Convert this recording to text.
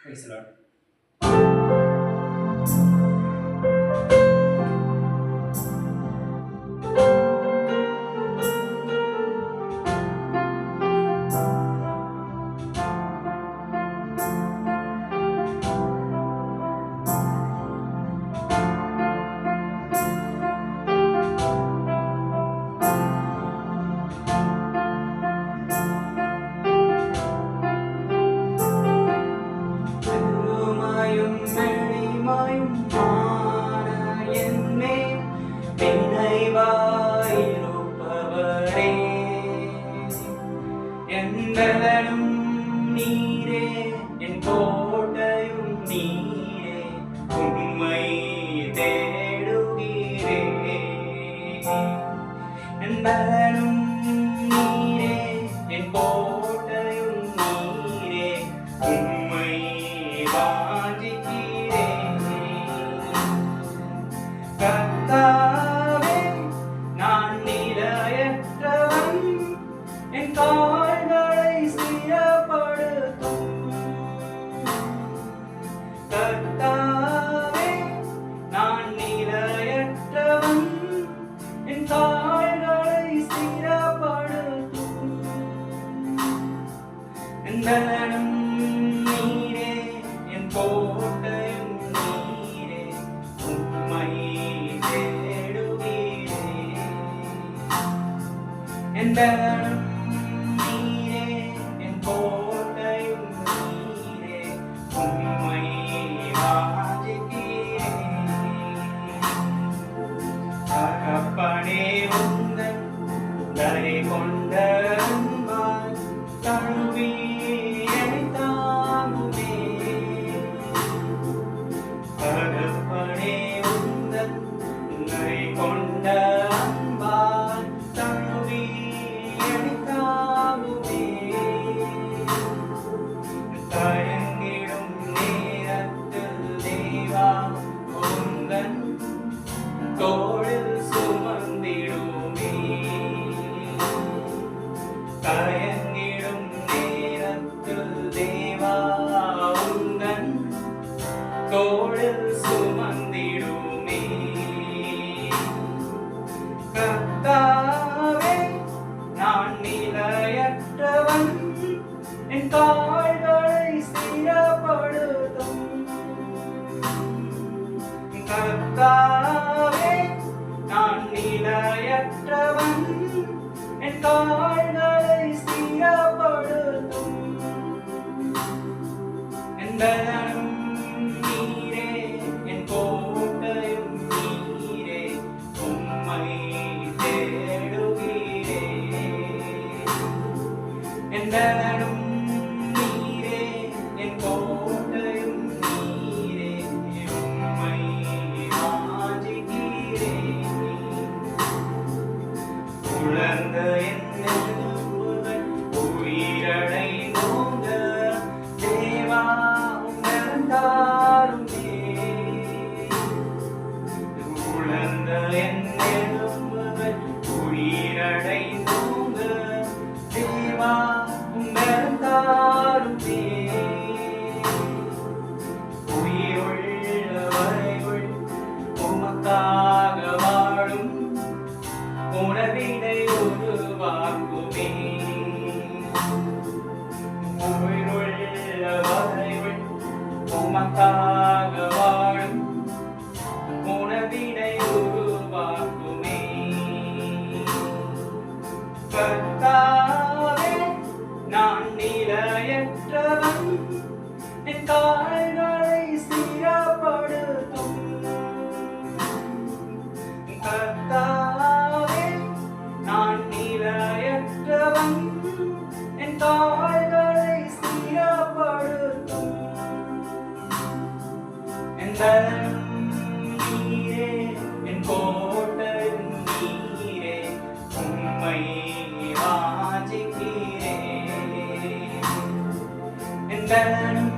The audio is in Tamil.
Praise the Lord. பெருமையும் எளிமையும் மான என்மேல் நினைவாயிருப்பவரே, என் பலனும் நீரே, என் கோட்டையும் நீரே, உம்மை தேடுகிறேன். என் பலனும் நீரே, என் கோட்டையும் நீரே, உம்மை வாஞ்சிக்கிறேன். கர்த்தாவே, நான் நிலையற்றவன், என் கால்களை ஸ்திரப்படுத்தும். கர்த்தாவே, நான் நிலையற்றவன், என் கால்களை ஸ்திரப்படுத்தும். என் பலனும் நீரே, என் கோட்டையும் நீரே, உம்மை தேடுகிறேன். என் பலனும் நீரே, என் கோட்டையும் நீரே, உம்மை வாஞ்சிக்கிறேன். தகப்பனே, உந்தன் தயை கொண்ட அன்பால் தழுவி என்னைத் தாங்குமே. தகப்பனே, உந்தன் தயை கொண்ட அன்பால் தழுவி என்னைத் தாங்குமே. தயங்கிடும் நேரத்தில் தேவா, உந்தன் தோளில் சுமந்திடுமே. தயங்கிடும் நேரத்தில் தேவா, உந்தன் தோளில் சுமந்திடுமே. கர்த்தாவே, நான் நிலையற்றவன், என் கால்களை ஸ்திரப்படுத்தும். கர்த்தாவே, நான் நிலையற்றவன், என் கால்களை ஸ்திரப்படுத்தும். என் பலனும் நீரே, என் கோட்டையும் நீரே, உம்மை தேடுகிறேன். என் பலனும் நீரே, என் கோட்டையும் நீரே, உம்மை வாஞ்சிக்கிறேன். உலர்ந்த என் எலும்புகள் உயிரடைந்தோங்க, தேவா, உம் தாருமே. உலர்ந்த என் எலும்புகள் உயிரடைந்தோங்க, தேவா, உம் தாருமே. உயிருள்ள வரையுள் உமக்காக வாழும் உணவினை உருவாக்குமே. உயிருள்ள வரையுள் உமக்காக வாழும் உணவினை உருவாக்குமே. கர்த்தாவே, நான் நிலையற்றவன், என் கால்களை ஸ்திரப்படுத்தும். கர்த்தாவே, நான் நிலையற்றவன், என் கால்களை ஸ்திரப்படுத்தும். என் பலனும் நீரே, என் கோட்டையும் நீரே, உம்மை வாஞ்சிக்கிறேன். என் பலனும்